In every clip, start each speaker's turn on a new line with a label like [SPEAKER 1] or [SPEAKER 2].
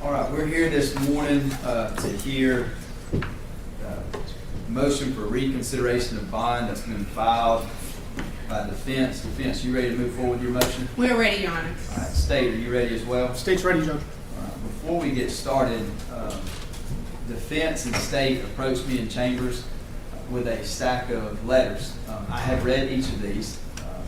[SPEAKER 1] All right, we're here this morning to hear motion for reconsideration of bond that's been filed by defense. Defense, you ready to move forward with your motion?
[SPEAKER 2] We're ready, Your Honor.
[SPEAKER 1] All right, State, are you ready as well?
[SPEAKER 3] State's ready, Judge.
[SPEAKER 1] All right, before we get started, defense and state approached me in chambers with a stack of letters. I have read each of these,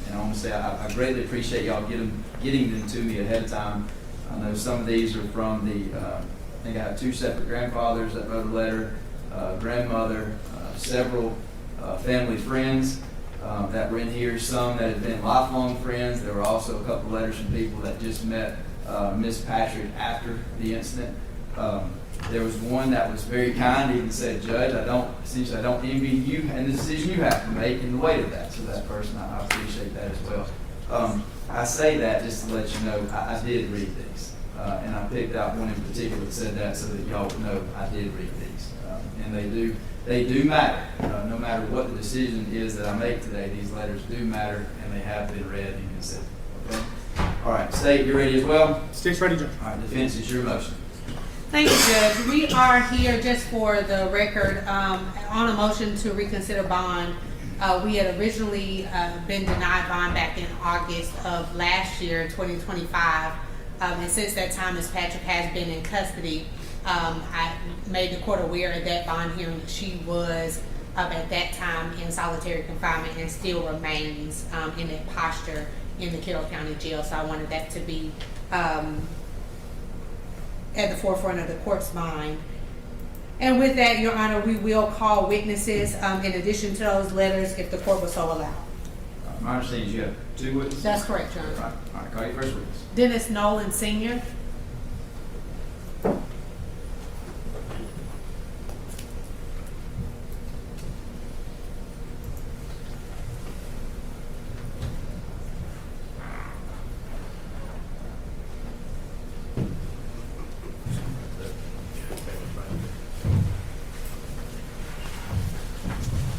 [SPEAKER 1] and I want to say I greatly appreciate y'all getting them to me ahead of time. I know some of these are from I think I have two separate grandfathers that wrote a letter, grandmother, several family friends that were in here, some that had been lifelong friends. There were also a couple letters from people that just met Miss Patrick after the incident. There was one that was very kind, even said, Judge, I don't envy you and the decision you have to make in the weight of that. So that person, I appreciate that as well. I say that just to let you know I did read these. And I picked out one in particular that said that so that y'all know I did read these. And they do matter. No matter what the decision is that I make today, these letters do matter and they have been read and considered. Okay? All right, State, you ready as well?
[SPEAKER 3] State's ready, Judge.
[SPEAKER 1] All right, defense, it's your motion.
[SPEAKER 2] Thank you, Judge. We are here just for the record on a motion to reconsider bond. We had originally been denied bond back in August of last year, 2025. And since that time, Ms. Patrick has been in custody. I made the court aware at that bond hearing she was at that time in solitary confinement and still remains in that posture in the Kittle County Jail. So I wanted that to be at the forefront of the court's mind. And with that, Your Honor, we will call witnesses in addition to those letters if the court will so allow.
[SPEAKER 1] My understanding is you have two witnesses?
[SPEAKER 2] That's correct, Your Honor.
[SPEAKER 1] All right, call your first witness.
[SPEAKER 2] Dennis Nolan, Sr.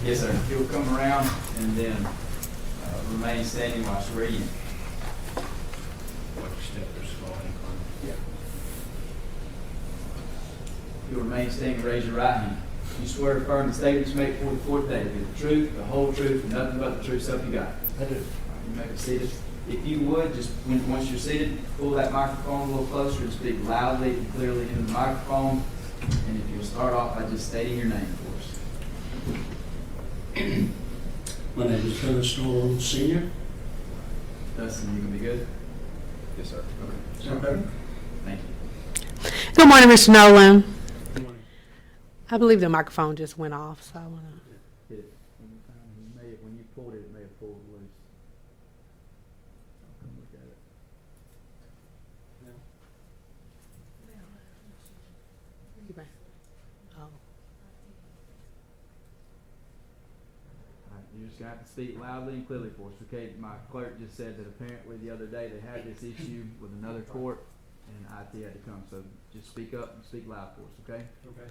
[SPEAKER 1] Yes, sir. If you'll come around and then remain standing while swearing. Yeah. You'll remain standing and raise your right hand. You swear to affirm the statement you make before the court today to be the truth, the whole truth, and nothing but the truth, so help you God.
[SPEAKER 3] I do.
[SPEAKER 1] All right, you may be seated. If you would, just once you're seated, pull that microphone a little closer and speak loudly and clearly into the microphone. And if you'll start off by just stating your name for us.
[SPEAKER 4] My name is Dennis Nolan, Sr.
[SPEAKER 1] Dustin, you gonna be good?
[SPEAKER 5] Yes, sir.
[SPEAKER 1] Okay. Thank you.
[SPEAKER 2] Good morning, Mr. Nolan.
[SPEAKER 4] Good morning.
[SPEAKER 2] I believe the microphone just went off, so I want to.
[SPEAKER 1] When you pulled it, it may have pulled loose. I'll come look at it.
[SPEAKER 2] Oh.
[SPEAKER 1] All right, you're just gonna have to speak loudly and clearly for us, okay? My clerk just said that apparently the other day they had this issue with another court, and IT had to come. So just speak up and speak loud for us, okay?
[SPEAKER 4] Okay.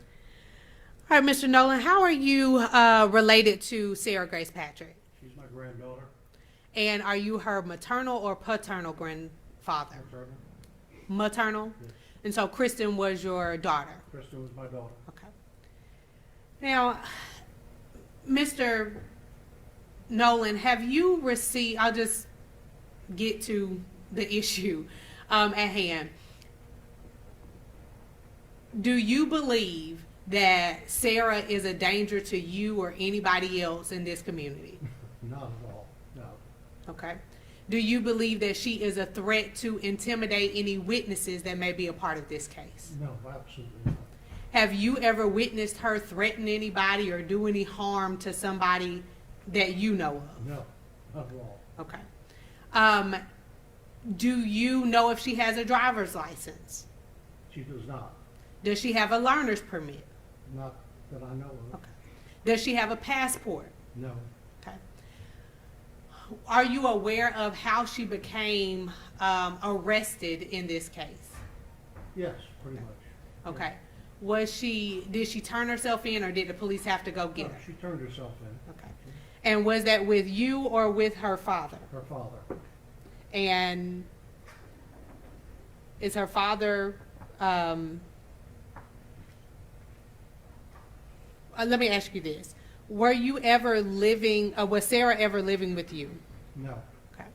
[SPEAKER 2] All right, Mr. Nolan, how are you related to Sarah Grace Patrick?
[SPEAKER 4] She's my granddaughter.
[SPEAKER 2] And are you her maternal or paternal grandfather?
[SPEAKER 4] Maternal.
[SPEAKER 2] Maternal?
[SPEAKER 4] Yes.
[SPEAKER 2] And so Kristen was your daughter?
[SPEAKER 4] Kristen was my daughter.
[SPEAKER 2] Okay. Now, Mr. Nolan, have you received, I'll just get to the issue at hand. Do you believe that Sarah is a danger to you or anybody else in this community?
[SPEAKER 4] Not at all, no.
[SPEAKER 2] Okay. Do you believe that she is a threat to intimidate any witnesses that may be a part of this case?
[SPEAKER 4] No, absolutely not.
[SPEAKER 2] Have you ever witnessed her threaten anybody or do any harm to somebody that you know of?
[SPEAKER 4] No, not at all.
[SPEAKER 2] Okay. Do you know if she has a driver's license?
[SPEAKER 4] She does not.
[SPEAKER 2] Does she have a learner's permit?
[SPEAKER 4] Not that I know of.
[SPEAKER 2] Okay. Does she have a passport?
[SPEAKER 4] No.
[SPEAKER 2] Okay. Are you aware of how she became arrested in this case?
[SPEAKER 4] Yes, pretty much.
[SPEAKER 2] Okay. Did she turn herself in or did the police have to go get
[SPEAKER 4] No,
[SPEAKER 2] her?
[SPEAKER 4] she turned herself in.
[SPEAKER 2] Okay. And was that with you or with her father?
[SPEAKER 4] Her father.
[SPEAKER 2] And is her father let me ask you this. Were you ever living, was Sarah ever living with you?
[SPEAKER 4] No,
[SPEAKER 2] Okay.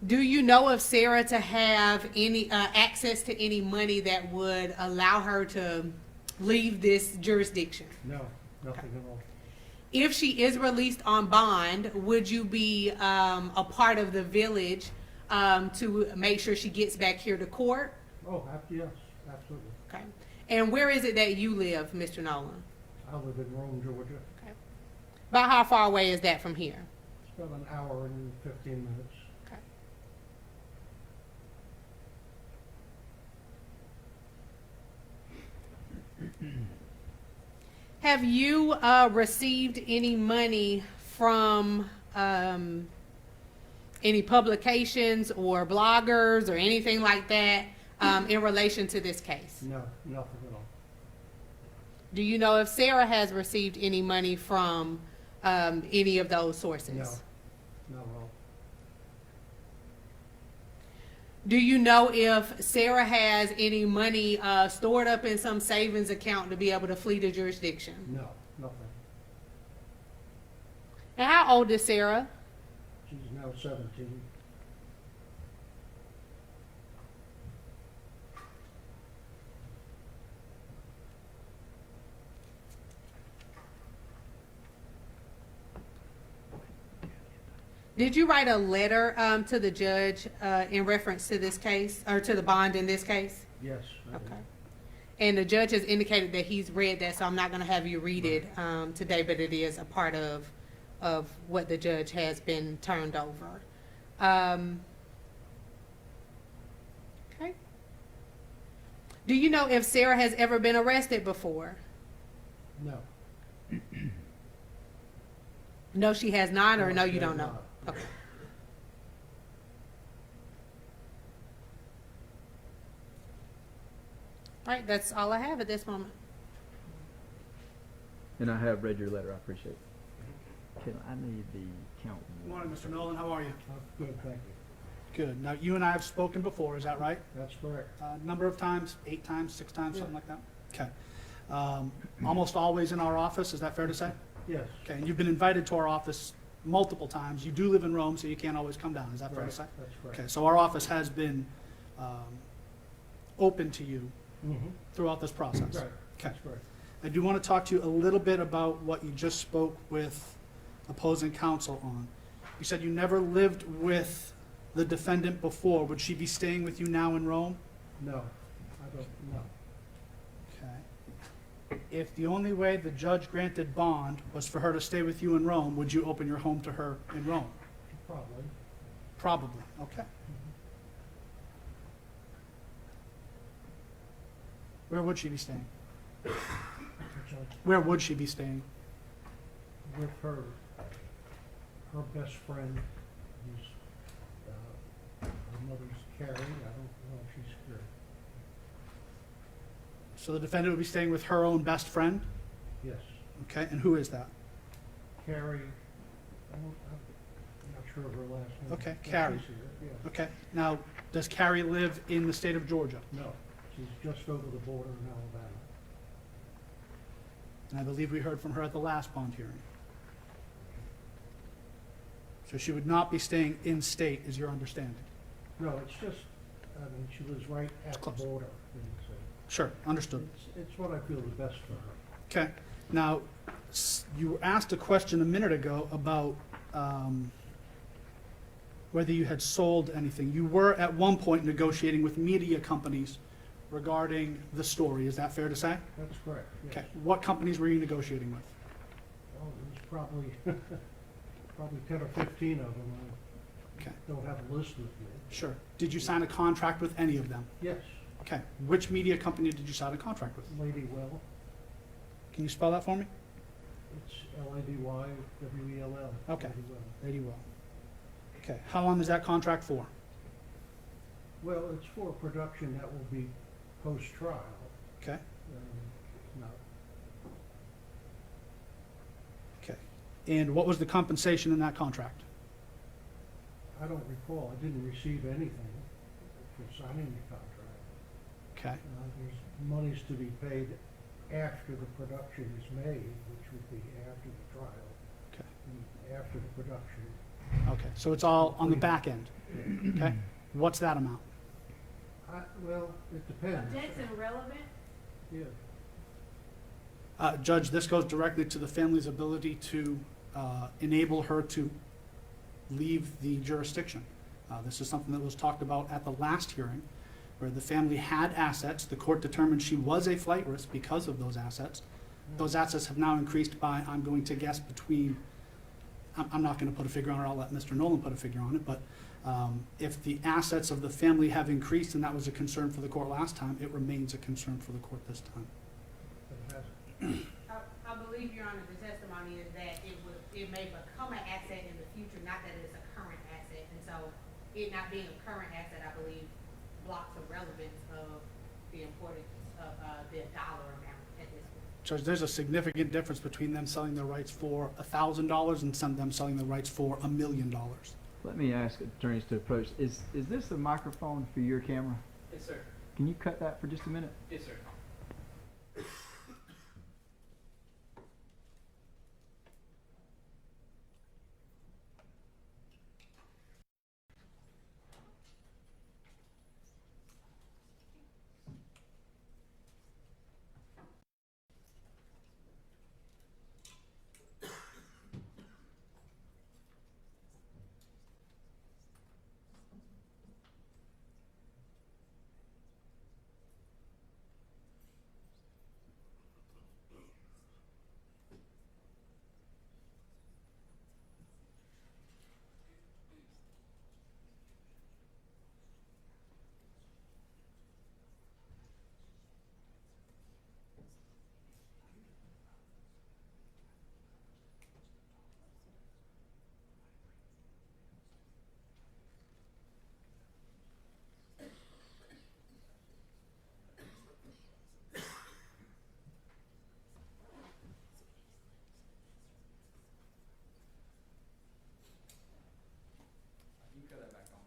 [SPEAKER 2] Do you know of Sarah to have any access to any money that would allow her to leave this jurisdiction?
[SPEAKER 4] no, nothing at all.
[SPEAKER 2] If she is released on bond, would you be a part of the village to make sure she gets back here to court?
[SPEAKER 4] Oh, yes, absolutely.
[SPEAKER 2] Okay. And where is it that you live, Mr. Nolan?
[SPEAKER 4] I live in Rome, Georgia.
[SPEAKER 2] Okay. About how far away is that from here?
[SPEAKER 4] It's about an hour and 15 minutes.
[SPEAKER 2] Okay. Have you received any money from any publications or bloggers or anything like that in relation to this case?
[SPEAKER 4] No, nothing at all.
[SPEAKER 2] Do you know if Sarah has received any money from any of those sources?
[SPEAKER 4] No, not at all.
[SPEAKER 2] Do you know if Sarah has any money stored up in some savings account to be able to flee the jurisdiction?
[SPEAKER 4] No, nothing.
[SPEAKER 2] And how old is Sarah?
[SPEAKER 4] She's now 17.
[SPEAKER 2] Did you write a letter to the judge in reference to this case, or to the bond in this case?
[SPEAKER 4] Yes, I did.
[SPEAKER 2] Okay. And the judge has indicated that he's read that, so I'm not going to have you read it today, but it is a part of what the judge has been turned over. Okay. Do you know if Sarah has ever been arrested before?
[SPEAKER 4] No.
[SPEAKER 2] No, she has not, or no,
[SPEAKER 4] she
[SPEAKER 2] you
[SPEAKER 4] has
[SPEAKER 2] don't know?
[SPEAKER 4] not.
[SPEAKER 2] Okay. All right, that's all I have at this moment.
[SPEAKER 3] And I have read your letter. I appreciate it. Can I need the count?
[SPEAKER 5] Good morning, Mr. Nolan. How are you?
[SPEAKER 4] Good, thank you.
[SPEAKER 5] Good. Now, you and I have spoken before, is that right?
[SPEAKER 4] That's correct.
[SPEAKER 5] Number of times, 8 times, 6 times,
[SPEAKER 4] Yeah.
[SPEAKER 5] something like that? Okay. Almost always in our office, is that fair to say?
[SPEAKER 4] Yes.
[SPEAKER 5] Okay, and you've been invited to our office multiple times. You do live in Rome, so you can't always come down, is that fair
[SPEAKER 4] Right,
[SPEAKER 5] to say?
[SPEAKER 4] that's correct.
[SPEAKER 5] Okay, so our office has been open to you
[SPEAKER 4] Mm-hmm.
[SPEAKER 5] throughout this process.
[SPEAKER 4] Right,
[SPEAKER 5] Okay.
[SPEAKER 4] that's correct.
[SPEAKER 5] I do want to talk to you a little bit about what you just spoke with opposing counsel on. You said you never lived with the defendant before. Would she be staying with you now in Rome?
[SPEAKER 4] No, I don't, no.
[SPEAKER 5] Okay. If the only way the judge granted bond was for her to stay with you in Rome, would you open your home to her in Rome?
[SPEAKER 4] Probably.
[SPEAKER 5] Probably. Okay. Where would she be staying?
[SPEAKER 4] Which
[SPEAKER 5] Where would she be staying?
[SPEAKER 4] with her best friend, who's, her mother's Carrie, I don't know if she's here.
[SPEAKER 5] So the defendant would be staying with her own best friend?
[SPEAKER 4] Yes,
[SPEAKER 5] Okay, and who is that?
[SPEAKER 4] Carrie, I'm not sure of her last name.
[SPEAKER 5] Okay,
[SPEAKER 4] but
[SPEAKER 5] Carrie.
[SPEAKER 4] she's here, yeah.
[SPEAKER 5] Okay, now, does Carrie live in the state of Georgia?
[SPEAKER 4] No, she's just over the border in Alabama.
[SPEAKER 5] And I believe we heard from her at the last bond hearing. So she would not be staying in-state, is your understanding?
[SPEAKER 4] No, it's just, I mean, she lives right at the
[SPEAKER 5] close.
[SPEAKER 4] border. And
[SPEAKER 5] Sure, understood.
[SPEAKER 4] it's what I feel is best for her.
[SPEAKER 5] Okay, now, you were asked a question a minute ago about whether you had sold anything. You were at one point negotiating with media companies regarding the story, is that fair to say?
[SPEAKER 4] That's correct, yes.
[SPEAKER 5] Okay, what companies were you negotiating with?
[SPEAKER 4] Oh, there's probably, probably 10 or 15 of them.
[SPEAKER 5] Okay,
[SPEAKER 4] I don't have a list with me.
[SPEAKER 5] sure. Did you sign a contract with any of them?
[SPEAKER 4] Yes,
[SPEAKER 5] Okay, which media company did you sign a contract with?
[SPEAKER 4] Lady Well.
[SPEAKER 5] Can you spell that for me?
[SPEAKER 4] It's L-A-D-Y-W-E-L-L.
[SPEAKER 5] Okay.
[SPEAKER 4] Lady Well.
[SPEAKER 5] Lady Well. Okay, how long is that contract for?
[SPEAKER 4] Well, it's for a production that will be post-trial.
[SPEAKER 5] Okay,
[SPEAKER 4] No.
[SPEAKER 5] And what was the compensation in that contract?
[SPEAKER 4] I don't recall, I didn't receive anything for signing the contract.
[SPEAKER 5] Okay,
[SPEAKER 4] There's monies to be paid after the production is made, which would be after the trial,
[SPEAKER 5] okay,
[SPEAKER 4] and after the production.
[SPEAKER 5] okay. So it's all on the back end, okay? What's that amount?
[SPEAKER 4] Well, it depends.
[SPEAKER 2] That's irrelevant.
[SPEAKER 4] Yeah.
[SPEAKER 5] Judge, this goes directly to the family's ability to enable her to leave the jurisdiction. This is something that was talked about at the last hearing, where the family had assets. The court determined she was a flight risk because of those assets. Those assets have now increased by, I'm going to guess, between, I'm not going to put a figure on it, I'll let Mr. Nolan put a figure on it, but if the assets of the family have increased, and that was a concern for the court last time, it remains a concern for the court this time.
[SPEAKER 4] But it hasn't.
[SPEAKER 2] I believe, Your Honor, the testimony is that it may become an asset in the future, not that it's a current asset. And so it not being a current asset, I believe, blocks the relevance of the importance of the dollar amount at this point.
[SPEAKER 5] Judge, there's a significant difference between them selling their rights for $1,000 and some of them selling their rights for $1 million.
[SPEAKER 3] Let me ask attorneys to approach. Is this a microphone for your camera?
[SPEAKER 1] Yes, sir.
[SPEAKER 3] Can you cut that for just a minute?
[SPEAKER 1] Yes, sir. You can cut that back on.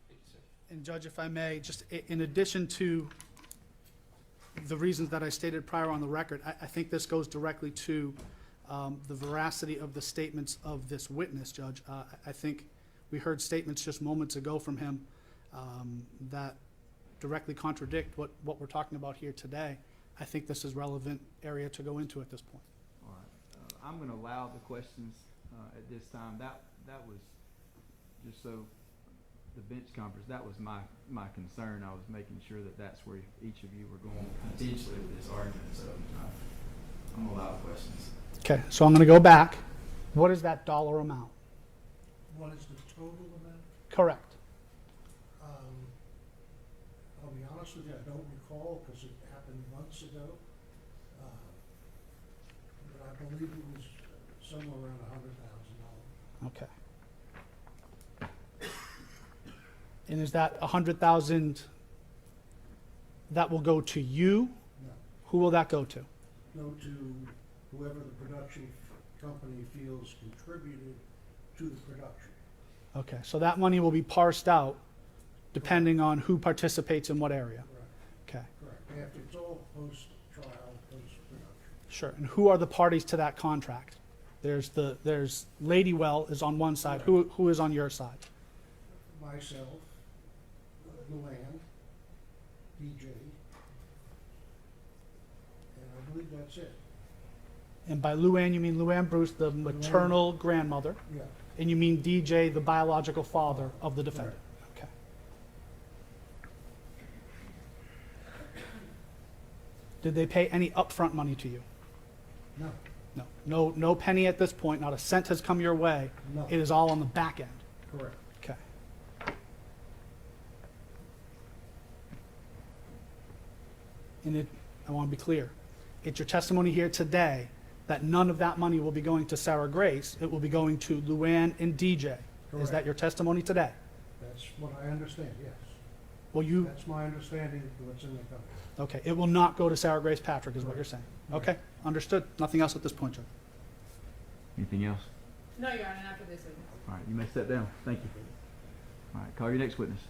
[SPEAKER 1] Thank you, sir.
[SPEAKER 5] And Judge, if I may, just in addition to the reasons that I stated prior on the record, I think this goes directly to the veracity of the statements of this witness, Judge. I think we heard statements just moments ago from him that directly contradict what we're talking about here today. I think this is relevant area to go into at this point.
[SPEAKER 3] All right. I'm going to allow the questions at this time. That was just so the bench conference. That was my concern. I was making sure that that's where each of you were going potentially with this argument. So I'm going to allow questions.
[SPEAKER 5] Okay, so I'm going to go back. What is that dollar amount?
[SPEAKER 4] What is the total amount?
[SPEAKER 5] Correct.
[SPEAKER 4] I'll be honest with you, I don't recall because it happened months ago. But I believe it was somewhere around $100,000.
[SPEAKER 5] Okay. And is that 100,000 that will go to you?
[SPEAKER 4] No,
[SPEAKER 5] Who will that go to?
[SPEAKER 4] go to whoever the production company feels contributed to the production.
[SPEAKER 5] Okay, so that money will be parsed out depending on who participates in what area.
[SPEAKER 4] Correct,
[SPEAKER 5] Okay,
[SPEAKER 4] correct. After it's all post-trial, post-production.
[SPEAKER 5] sure. And who are the parties to that contract? There's Ladywell is on one side. Who is on your side?
[SPEAKER 4] Myself, Luann, DJ, and I believe that's it.
[SPEAKER 5] And by Luann, you mean Luann Bruce, the maternal grandmother,
[SPEAKER 4] Yeah,
[SPEAKER 5] and you mean DJ, the biological father of the defendant. Okay. Did they pay any upfront money to you?
[SPEAKER 4] no,
[SPEAKER 5] No penny at this point. Not a cent has come your way.
[SPEAKER 4] No.
[SPEAKER 5] It is all on the back end.
[SPEAKER 4] correct.
[SPEAKER 5] Okay. And I want to be clear. It's your testimony here today that none of that money will be going to Sarah Grace. It will be going to Luann and DJ. Is
[SPEAKER 4] Correct.
[SPEAKER 5] that your testimony today?
[SPEAKER 4] That's what I understand, yes.
[SPEAKER 5] Well, you,
[SPEAKER 4] That's my understanding of what's in the contract.
[SPEAKER 5] okay, it will not go to Sarah Grace Patrick is what you're saying.
[SPEAKER 4] Right.
[SPEAKER 5] Okay, understood. Nothing else at this point, Judge.
[SPEAKER 3] Anything else?
[SPEAKER 2] No, Your Honor, not for this witness.
[SPEAKER 3] All right, you may step down. Thank you. All right, call your next witness.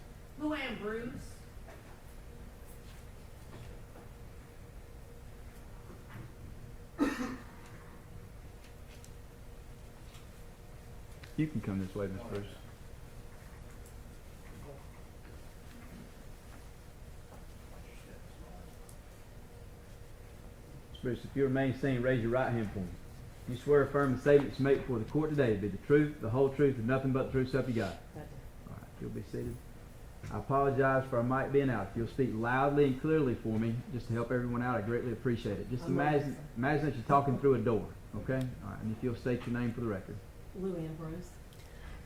[SPEAKER 2] Lan Bruce.
[SPEAKER 3] You can come this way, Ms. Bruce. Ms. Bruce, if you remain standing, raise your right hand for me. You swear affirm the statements you make before the court today to be the truth, the whole truth, and nothing but the truth, so help you God. All right, you'll be seated. I apologize for our mic being out. If you'll speak loudly and clearly for me, just to help everyone out, I greatly appreciate it. Just imagine that you're talking through a door, okay? All right, and if you'll state your name for the record.
[SPEAKER 6] Lan Bruce.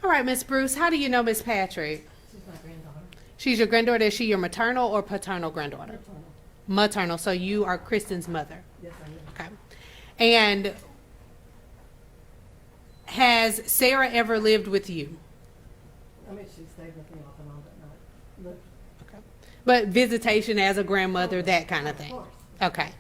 [SPEAKER 2] All right, Miss Bruce, how do you know Miss Patrick?
[SPEAKER 6] She's my granddaughter.
[SPEAKER 2] She's your granddaughter. Is she your maternal or paternal granddaughter?
[SPEAKER 6] Maternal.
[SPEAKER 2] Maternal. So you are Kristen's mother.
[SPEAKER 6] Yes, I am.
[SPEAKER 2] Okay. And has Sarah ever lived with you?
[SPEAKER 6] I mean, she stayed with me off and on, but not lived.
[SPEAKER 2] Okay. But visitation as a grandmother, that kind of
[SPEAKER 6] Of
[SPEAKER 2] thing.
[SPEAKER 6] course.
[SPEAKER 2] Okay.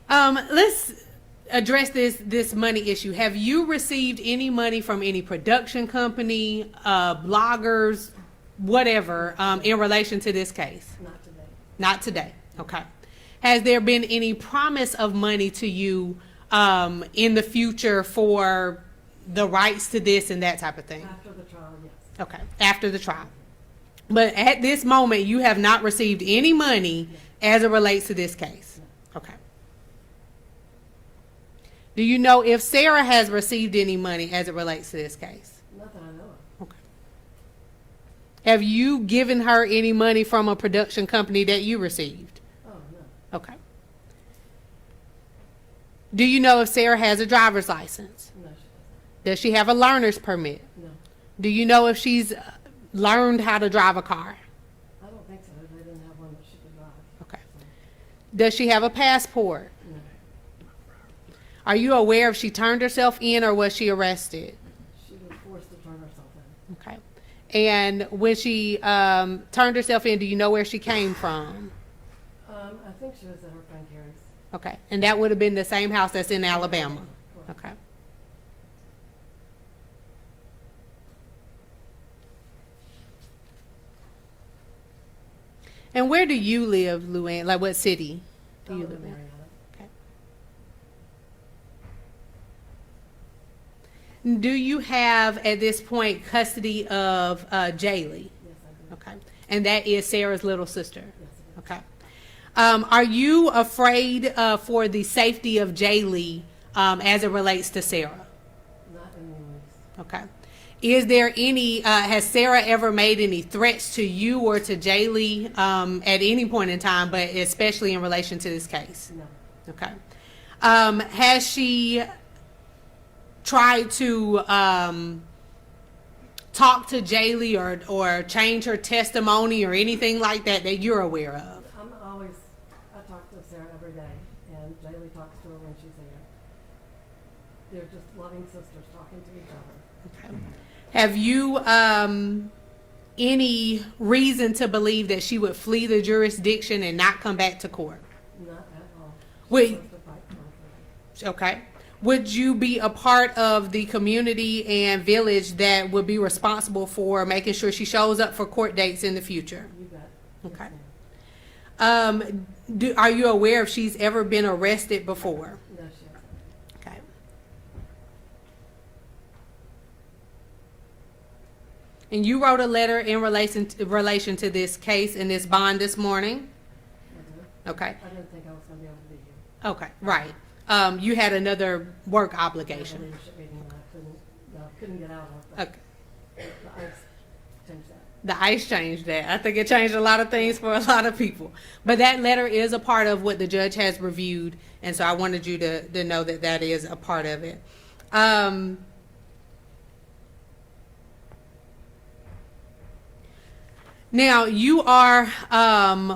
[SPEAKER 6] 5 days.
[SPEAKER 2] Let's address this money issue. Have you received any money from any production company, bloggers, whatever, in relation to this case?
[SPEAKER 6] Not today.
[SPEAKER 2] Not today. Okay. Has there been any promise of money to you in the future for the rights to this and that type of thing?
[SPEAKER 6] After the trial, yes.
[SPEAKER 2] Okay. After the trial. But at this moment, you have not received any money as it relates to this case. Okay. Do you know if Sarah has received any money as it relates to this case?
[SPEAKER 6] Not that I know of.
[SPEAKER 2] Okay. Have you given her any money from a production company that you received?
[SPEAKER 6] Oh, no.
[SPEAKER 2] Okay. Do you know if Sarah has a driver's license?
[SPEAKER 6] No, she
[SPEAKER 2] Does she have a learner's permit?
[SPEAKER 6] doesn't. No.
[SPEAKER 2] Do you know if she's learned how to drive a car?
[SPEAKER 6] I don't think so. They didn't have one that she could drive.
[SPEAKER 2] Okay. Does she have a passport?
[SPEAKER 6] No.
[SPEAKER 2] Are you aware if she turned herself in or was she arrested?
[SPEAKER 6] She was forced to turn herself in.
[SPEAKER 2] Okay. And when she turned herself in, do you know where she came from?
[SPEAKER 6] I think she was at her friend Carrie's.
[SPEAKER 2] Okay. And that would have been the same house that's in Alabama.
[SPEAKER 6] Correct.
[SPEAKER 2] Okay. And where do you live, Luann? Like what city do you
[SPEAKER 6] I live
[SPEAKER 2] live
[SPEAKER 6] in
[SPEAKER 2] in?
[SPEAKER 6] Marietta.
[SPEAKER 2] Okay. Do you have at this point custody of Jaylee?
[SPEAKER 6] Yes, I do.
[SPEAKER 2] Okay. And that is Sarah's little sister?
[SPEAKER 6] Yes, it is.
[SPEAKER 2] Okay. Are you afraid for the safety of Jaylee as it relates to Sarah?
[SPEAKER 6] Not in the least.
[SPEAKER 2] Okay. Is there any, has Sarah ever made any threats to you or to Jaylee at any point in time, but especially in relation to this case?
[SPEAKER 6] No.
[SPEAKER 2] Okay. Has she tried to talk to Jaylee or change her testimony or anything like that that you're aware of?
[SPEAKER 6] I talk to Sarah every day, and Jaylee talks to her when she's here. They're just loving sisters talking to each other.
[SPEAKER 2] Okay. Have you any reason to believe that she would flee the jurisdiction and not come back to court?
[SPEAKER 6] Not at all.
[SPEAKER 2] Wait.
[SPEAKER 6] She wants to fight for her.
[SPEAKER 2] Okay. Would you be a part of the community and village that would be responsible for making sure she shows up for court dates in the future?
[SPEAKER 6] You bet.
[SPEAKER 2] Okay.
[SPEAKER 6] Yes, ma'am.
[SPEAKER 2] Are you aware if she's ever been arrested before?
[SPEAKER 6] No, she hasn't.
[SPEAKER 2] Okay. And you wrote a letter in relation to this case and this bond this morning?
[SPEAKER 6] I do.
[SPEAKER 2] Okay.
[SPEAKER 6] I didn't think I was gonna be able to be here.
[SPEAKER 2] Okay, right. You had another work
[SPEAKER 6] I had a
[SPEAKER 2] obligation.
[SPEAKER 6] leadership meeting that I couldn't get out of, but
[SPEAKER 2] Okay.
[SPEAKER 6] the ICE changed that.
[SPEAKER 2] The ICE changed that. I think it changed a lot of things for a lot of people. But that letter is a part of what the judge has reviewed, and so I wanted you to know that that is a part of it. Now, you are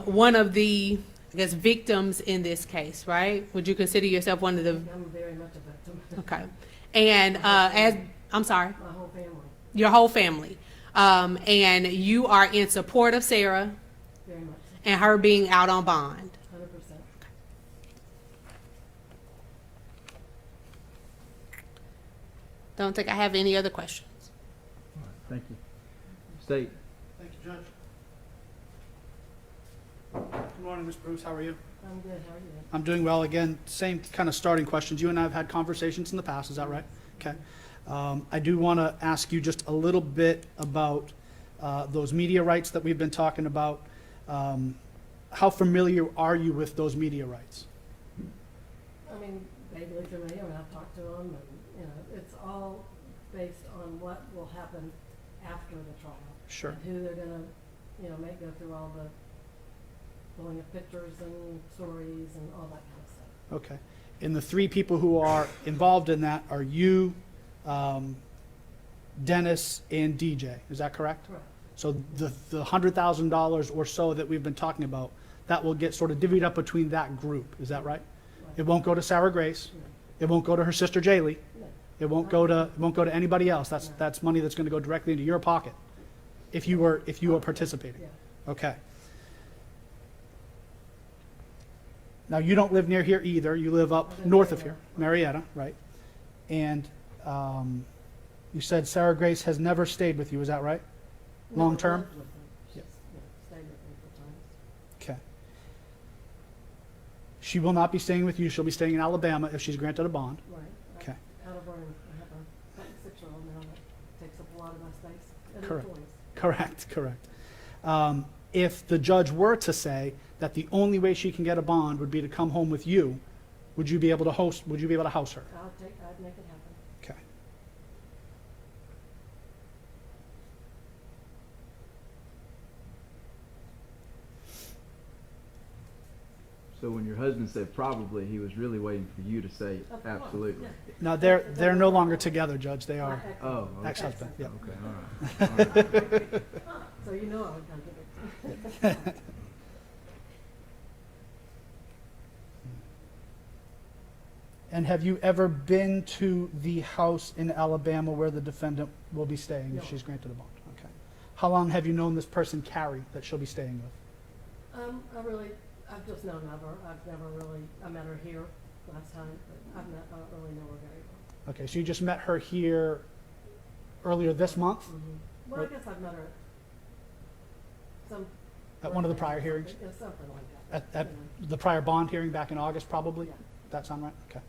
[SPEAKER 2] one of the, I guess, victims in this case, right? Would you consider yourself one of the,
[SPEAKER 6] I'm very much a victim.
[SPEAKER 2] okay. And I'm sorry,
[SPEAKER 6] My whole family,
[SPEAKER 2] your whole family. And you are in support of Sarah
[SPEAKER 6] very much,
[SPEAKER 2] and her being out on bond.
[SPEAKER 6] 100%.
[SPEAKER 2] Don't think I have any other questions.
[SPEAKER 3] All right, thank you. State.
[SPEAKER 5] Thank you, Judge. Good morning, Ms. Bruce. How are you?
[SPEAKER 6] I'm good, how are you?
[SPEAKER 5] I'm doing well. Again, same kind of starting questions. You and I have had conversations in the past, is that right? Okay. I do want to ask you just a little bit about those media rights that we've been talking about. How familiar are you with those media rights?
[SPEAKER 6] I mean, vaguely familiar, and I've talked to them, and, you know, it's all based on what will happen after the trial.
[SPEAKER 5] Sure.
[SPEAKER 6] And who they're gonna, you know, make go through all the pulling of pictures and stories and all that kind of stuff.
[SPEAKER 5] Okay. And the three people who are involved in that are you, Dennis, and DJ. Is that correct?
[SPEAKER 6] Correct.
[SPEAKER 5] So the $100,000 or so that we've been talking about, that will get sort of divvied up between that group. Is that right?
[SPEAKER 6] Right.
[SPEAKER 5] It won't go to Sarah Grace.
[SPEAKER 6] No,
[SPEAKER 5] It won't go to her sister Jaylee.
[SPEAKER 6] no.
[SPEAKER 5] It won't go to anybody else. That's money that's going to go directly into your pocket if you were participating.
[SPEAKER 6] Yeah.
[SPEAKER 5] Okay. Now, you don't live near here either. You live up
[SPEAKER 6] I live
[SPEAKER 5] north of
[SPEAKER 6] Marietta.
[SPEAKER 5] here, Marietta, right? And you said Sarah Grace has never stayed with you. Is that right?
[SPEAKER 6] No,
[SPEAKER 5] Long
[SPEAKER 6] I've
[SPEAKER 5] term?
[SPEAKER 6] lived with them. She's,
[SPEAKER 5] Yep.
[SPEAKER 6] you know, stayed with me for times.
[SPEAKER 5] Okay. She will not be staying with you. She'll be staying in Alabama if she's granted a bond.
[SPEAKER 6] Right.
[SPEAKER 5] Okay.
[SPEAKER 6] Out of room. I have a 6-year-old now that takes up a lot of my space. And her
[SPEAKER 5] Correct.
[SPEAKER 6] toys.
[SPEAKER 5] Correct. If the judge were to say that the only way she can get a bond would be to come home with you, would you be able to house her?
[SPEAKER 6] I'd make it happen.
[SPEAKER 5] Okay.
[SPEAKER 3] So when your husband said probably, he was really waiting for you to say
[SPEAKER 6] Of course,
[SPEAKER 3] absolutely.
[SPEAKER 6] yeah.
[SPEAKER 5] Now, they're no longer together, Judge. They are
[SPEAKER 6] My ex-
[SPEAKER 3] Oh, okay.
[SPEAKER 5] ex-husband. Yeah.
[SPEAKER 3] Okay, all right. All right.
[SPEAKER 6] So you know I would contradict.
[SPEAKER 5] And have you ever been to the house in Alabama where the defendant will be staying if
[SPEAKER 6] No.
[SPEAKER 5] she's granted a bond? Okay. How long have you known this person, Carrie, that she'll be staying with?
[SPEAKER 6] I've just known of her. I've never really, I met her here last time, but I don't really know her very well.
[SPEAKER 5] Okay, so you just met her here earlier this month
[SPEAKER 6] Well, I guess I've met her some.
[SPEAKER 5] at one of the prior hearings?
[SPEAKER 6] Yeah, something like that.
[SPEAKER 5] At
[SPEAKER 6] you know.
[SPEAKER 5] the prior bond hearing back in August, probably?
[SPEAKER 6] Yeah.
[SPEAKER 5] That sound right? Okay.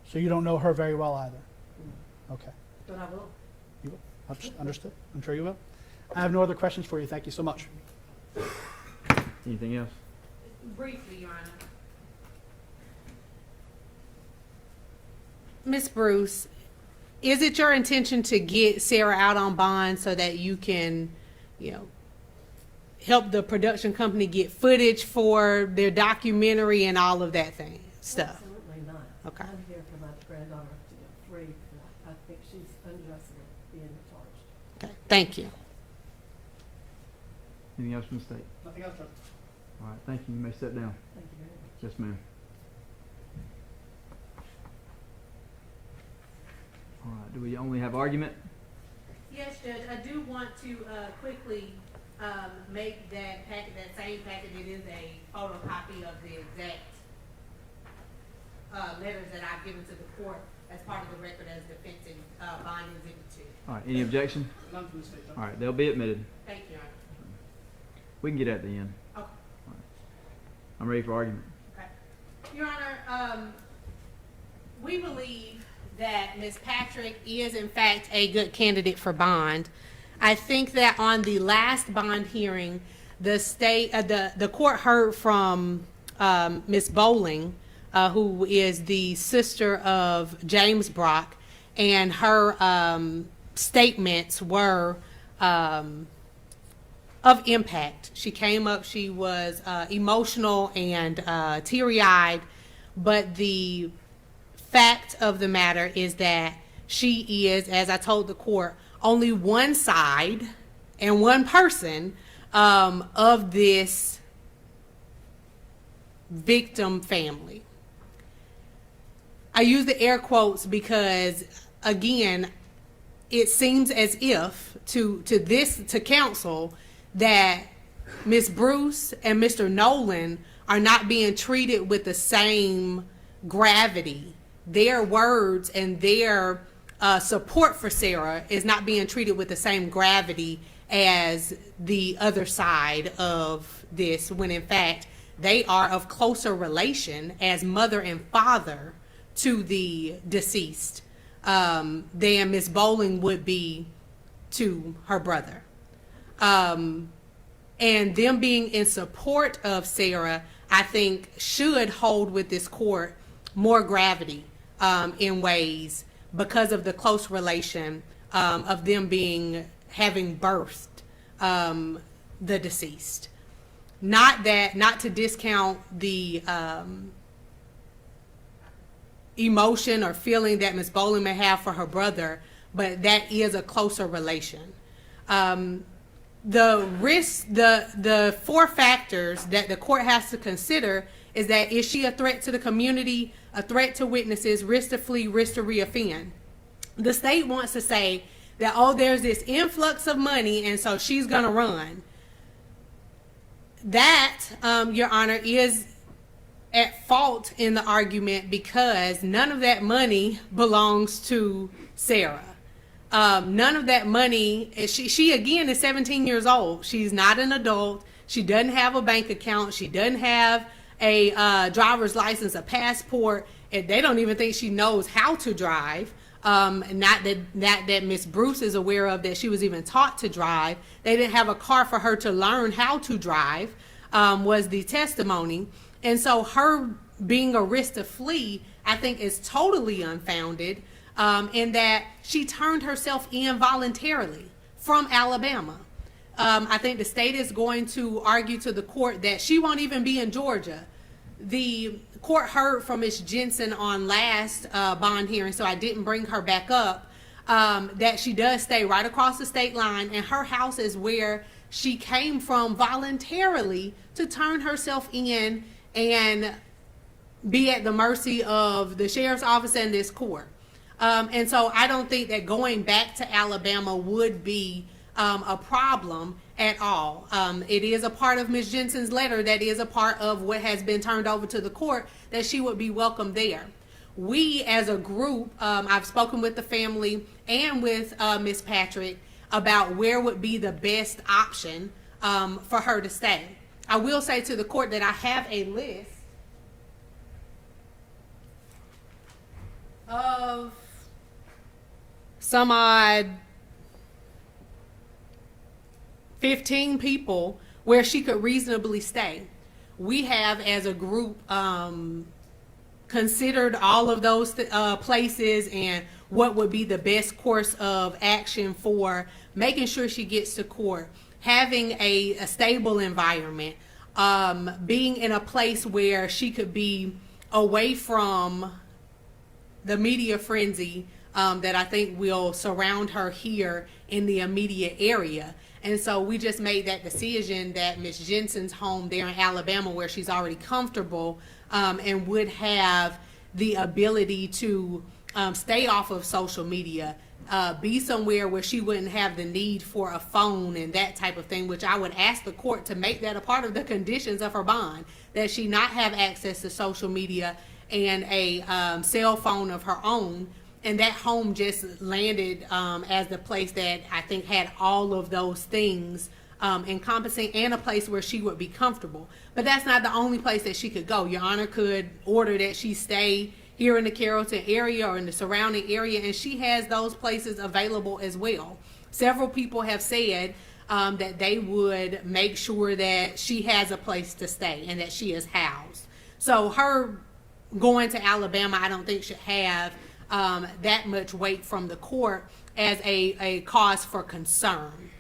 [SPEAKER 5] So you don't know her very well either?
[SPEAKER 6] Mm.
[SPEAKER 5] Okay.
[SPEAKER 6] But I will.
[SPEAKER 5] You will? Understood. I'm sure you will. I have no other questions for you. Thank you so much.
[SPEAKER 3] Anything else?
[SPEAKER 2] Briefly, Your Honor. Ms. Bruce, is it your intention to get Sarah out on bond so that you can, you know, help the production company get footage for their documentary and all of that stuff?
[SPEAKER 6] Absolutely not.
[SPEAKER 2] Okay.
[SPEAKER 6] I'm here for my granddaughter to get free. I think she's unjustly being charged.
[SPEAKER 2] Okay, thank you.
[SPEAKER 3] Anything else from the state?
[SPEAKER 5] Nothing else, Judge.
[SPEAKER 3] All right, thank you. You may sit down.
[SPEAKER 6] Thank you very much.
[SPEAKER 3] Yes, ma'am. All right, do we only have argument?
[SPEAKER 2] Yes, Judge, I do want to quickly make that packet, that same packet, it is a photocopy of the exact letters that I've given to the court as part of the record as defense and bond exhibit 2.
[SPEAKER 3] All right, any objection?
[SPEAKER 5] None from the state, Judge.
[SPEAKER 3] All right, they'll be admitted.
[SPEAKER 2] Thank you, Your Honor.
[SPEAKER 3] We can get at the end.
[SPEAKER 2] Okay.
[SPEAKER 3] I'm ready for argument.
[SPEAKER 2] Okay. Your Honor, we believe that Ms. Patrick is in fact a good candidate for bond. I think that on the last bond hearing, the court heard from Ms. Bowling, who is the sister of James Brock, and her statements were of impact. She came up, she was emotional and teary-eyed, but the fact of the matter is that she is, as I told the court, only one side and one person of this victim family. I use the air quotes because, again, it seems as if to counsel that Ms. Bruce and Mr. Nolan are not being treated with the same gravity their words and their support for Sarah is not being treated with the same gravity as the other side of this, when in fact they are of closer relation as mother and father to the deceased than Miss Bowling would be to her brother. And them being in support of Sarah, I think, should hold with this court more gravity in ways because of the close relation of them having birthed the deceased. Not to discount the emotion or feeling that Miss Bowling may have for her brother, but that is a closer relation. The risk, the four factors that the court has to consider is that, is she a threat to the community, a threat to witnesses, risk to flee, risk to reoffend? The state wants to say that, oh, there's this influx of money and so she's going to run. That, Your Honor, is at fault in the argument because none of that money belongs to Sarah. None of that money, she again is 17 years old. She's not an adult. She doesn't have a bank account. She doesn't have a driver's license, a passport. And they don't even think she knows how to drive. Not that Miss Bruce is aware of that she was even taught to drive. They didn't have a car for her to learn how to drive, was the testimony. And so her being a risk to flee, I think, is totally unfounded. In that she turned herself in voluntarily from Alabama. I think the state is going to argue to the court that she won't even be in Georgia. The court heard from Ms. Jensen on last bond hearing, so I didn't bring her back up, that she does stay right across the state line, and her house is where she came from voluntarily to turn herself in and be at the mercy of the sheriff's office and this court. And so I don't think that going back to Alabama would be a problem at all. It is a part of Ms. Jensen's letter that is a part of what has been turned over to the court, that she would be welcome there. We as a group, I've spoken with the family and with Ms. Patrick about where would be the best option for her to stay. I will say to the court that I have a list of some odd 15 people where she could reasonably stay. We have, as a group, considered all of those places and what would be the best course of action for making sure she gets to court, having a stable environment, being in a place where she could be away from the media frenzy that I think will surround her here in the immediate area. And so we just made that decision that Ms. Jensen's home there in Alabama, where she's already comfortable and would have the ability to stay off of social media, be somewhere where she wouldn't have the need for a phone and that type of thing, which I would ask the court to make that a part of the conditions of her bond, that she not have access to social media and a cell phone of her own. And that home just landed as the place that I think had all of those things encompassing, and a place where she would be comfortable. But that's not the only place that she could go. Your Honor could order that she stay here in the Carrollton area or in the surrounding area, and she has those places available as well. Several people have said that they would make sure that she has a place to stay and that she is housed. So her going to Alabama, I don't think should have that much weight from the court as a cause for concern.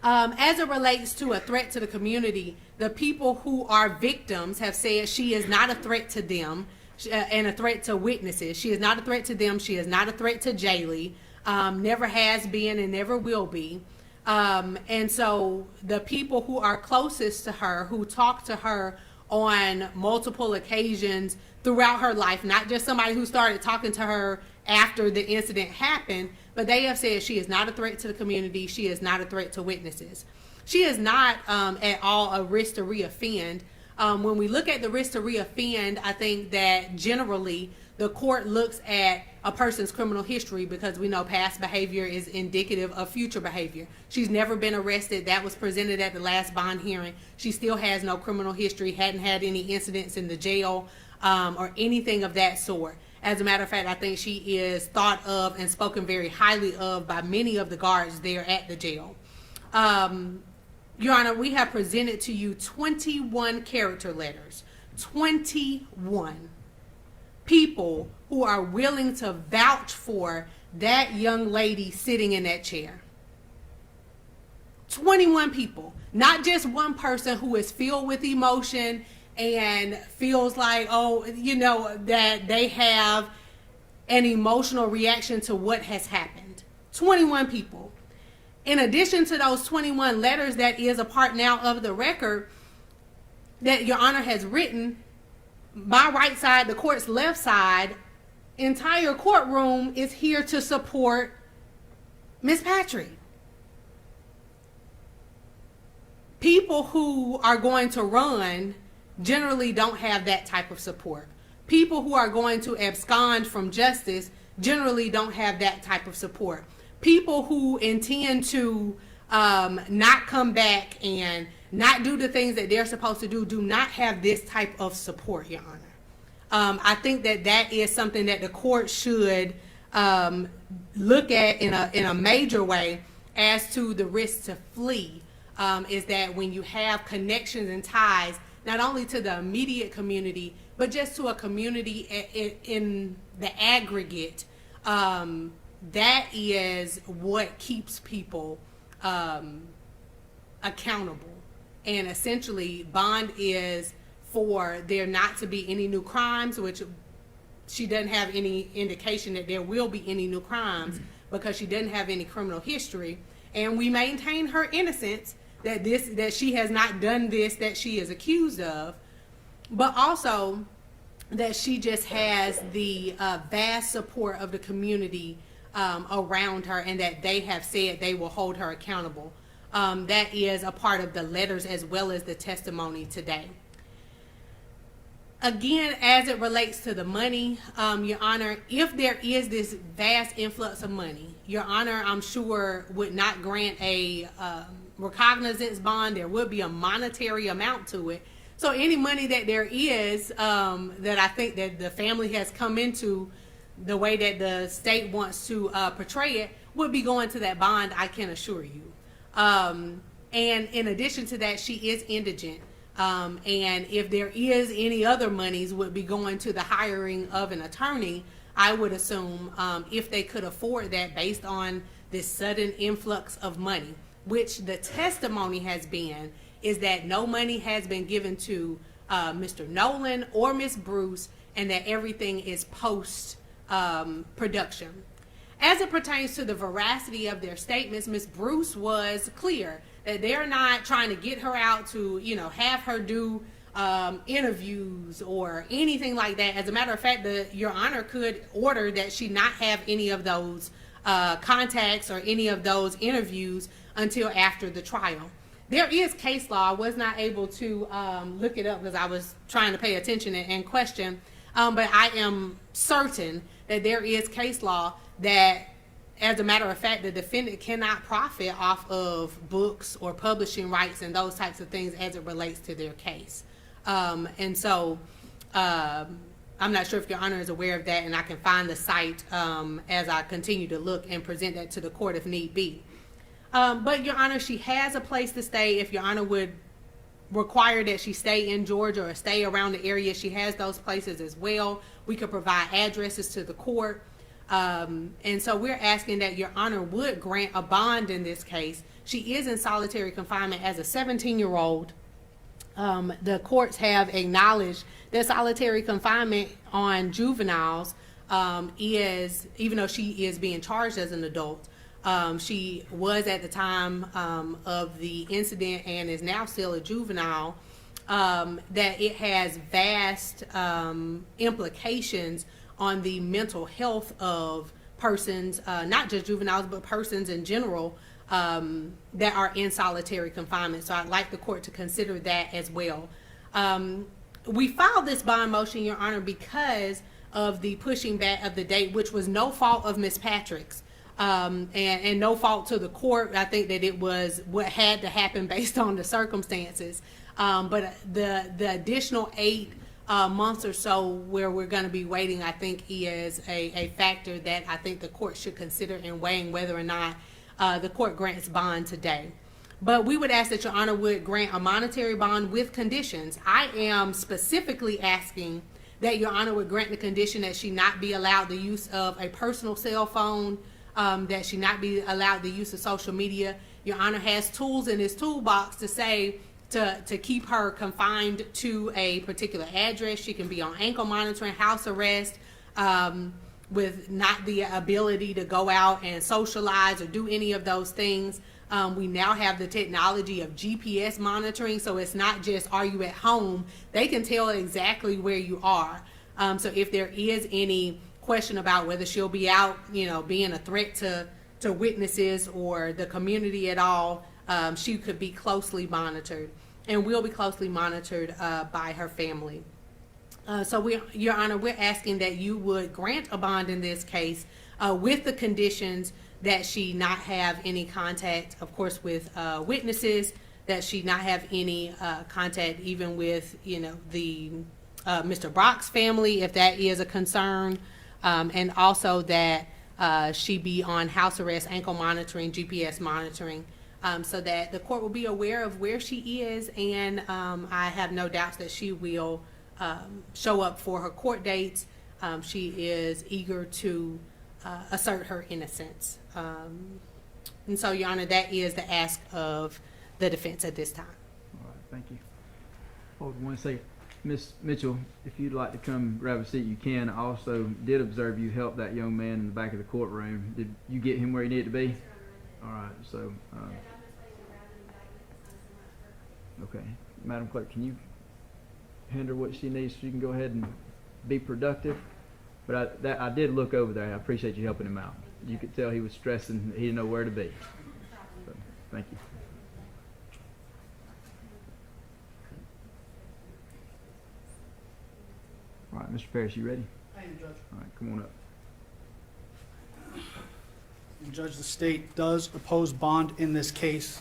[SPEAKER 2] As it relates to a threat to the community, the people who are victims have said she is not a threat to them and a threat to witnesses. She is not a threat to them. She is not a threat to Jaylee. Never has been and never will be. And so the people who are closest to her, who talk to her on multiple occasions throughout her life, not just somebody who started talking to her after the incident happened, but they have said she is not a threat to the community. She is not a threat to witnesses. She is not at all a risk to reoffend. When we look at the risk to reoffend, I think that generally the court looks at a person's criminal history because we know past behavior is indicative of future behavior. She's never been arrested. That was presented at the last bond hearing. She still has no criminal history, hadn't had any incidents in the jail or anything of that sort. As a matter of fact, I think she is thought of and spoken very highly of by many of the guards there at the jail. Your Honor, we have presented to you 21 character letters. 21 people who are willing to vouch for that young lady sitting in that chair. 21 people, not just one person who is filled with emotion and feels like, oh, you know, that they have an emotional reaction to what has happened. 21 people. In addition to those 21 letters that is a part now of the record that Your Honor has written, my right side, the court's left side, entire courtroom is here to support Ms. Patrick. People who are going to run generally don't have that type of support. People who are going to abscond from justice generally don't have that type of support. People who intend to not come back and not do the things that they're supposed to do not have this type of support, Your Honor. I think that that is something that the court should look at in a major way as to the risk to flee, is that when you have connections and ties, not only to the immediate community, but just to a community in the aggregate, that is what keeps people accountable. And essentially, bond is for there not to be any new crimes, which she doesn't have any indication that there will be any new crimes because she doesn't have any criminal history. And we maintain her innocence, that she has not done this that she is accused of, but also that she just has the vast support of the community around her, and that they have said they will hold her accountable. That is a part of the letters as well as the testimony today. Again, as it relates to the money, Your Honor, if there is this vast influx of money, Your Honor, I'm sure would not grant a recognizance bond. There would be a monetary amount to it. So any money that there is, that I think that the family has come into the way that the state wants to portray it, would be going to that bond, I can assure you. And in addition to that, she is indigent. And if there is any other monies, would be going to the hiring of an attorney, I would assume, if they could afford that based on this sudden influx of money, which the testimony has been, is that no money has been given to Mr. Nolan or Ms. Bruce, and that everything is post production. As it pertains to the veracity of their statements, Ms. Bruce was clear that they're not trying to get her out to, you know, have her do interviews or anything like that. As a matter of fact, Your Honor could order that she not have any of those contacts or any of those interviews until after the trial. There is case law. I was not able to look it up because I was trying to pay attention and question, but I am certain that there is case law that, as a matter of fact, the defendant cannot profit off of books or publishing rights and those types of things as it relates to their case. And so I'm not sure if Your Honor is aware of that, and I can find the site as I continue to look and present that to the court if need be. But Your Honor, she has a place to stay. If Your Honor would require that she stay in Georgia or stay around the area, she has those places as well. We could provide addresses to the court. And so we're asking that Your Honor would grant a bond in this case. She is in solitary confinement as a 17-year-old. The courts have acknowledged that solitary confinement on juveniles is, even though she is being charged as an adult, she was at the time of the incident and is now still a juvenile, that it has vast implications on the mental health of persons, not just juveniles, but persons in general that are in solitary confinement. So I'd like the court to consider that as well. We filed this bond motion, Your Honor, because of the pushing back of the date, which was no fault of Ms. Patrick's, and no fault to the court. I think that it was what had to happen based on the circumstances. But the additional 8 months or so where we're going to be waiting, I think is a factor that I think the court should consider in weighing whether or not the court grants bond today. But we would ask that Your Honor would grant a monetary bond with conditions. I am specifically asking that Your Honor would grant the condition that she not be allowed the use of a personal cell phone, that she not be allowed the use of social media. Your Honor has tools in his toolbox to say to keep her confined to a particular address. She can be on ankle monitoring, house arrest, with not the ability to go out and socialize or do any of those things. We now have the technology of GPS monitoring, so it's not just are you at home, they can tell exactly where you are. So if there is any question about whether she'll be out, being a threat to witnesses or the community at all, she could be closely monitored and will be closely monitored by her family. So Your Honor, we're asking that you would grant a bond in this case with the conditions that she not have any contact, of course, with witnesses, that she not have any contact even with, the Mr. Brock's family, if that is a concern, and also that she be on house arrest, ankle monitoring, GPS monitoring, so that the court will be aware of where she is, and I have no doubts that she will show up for her court dates. She is eager to assert her innocence. And so, Your Honor, that is the ask of the defense at this time.
[SPEAKER 3] All right, thank you. Hold on 1 second. Ms. Mitchell, if you'd like to come grab a seat, you can. I also did observe you help that young man in the back of the courtroom. Did you get him where he needed to be? All right, so, okay. Madam Clerk, can you hand her what she needs so she can go ahead and be productive? But I did look over there. I appreciate you helping him out. You could tell he was stressing. He didn't know where to be. So, thank you. All right, Mr. Parrish, you ready?
[SPEAKER 5] I am, Judge.
[SPEAKER 3] All right, come on up.
[SPEAKER 5] Judge, the state does oppose bond in this case.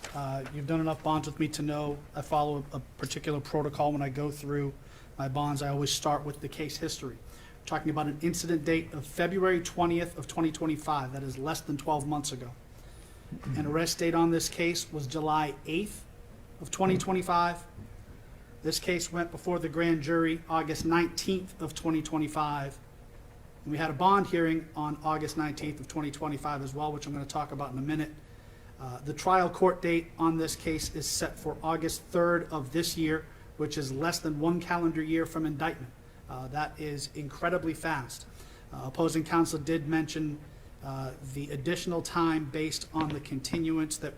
[SPEAKER 5] You've done enough bonds with me to know I follow a particular protocol when I go through my bonds. I always start with the case history. We're talking about an incident date of February 20th of 2025. That is less than 12 months ago. An arrest date on this case was July 8th of 2025. This case went before the grand jury August 19th of 2025. And we had a bond hearing on August 19th of 2025 as well, which I'm going to talk about in a minute. The trial court date on this case is set for August 3rd of this year, which is less than 1 calendar year from indictment. That is incredibly fast. Opposing counsel did mention the additional time based on the continuance that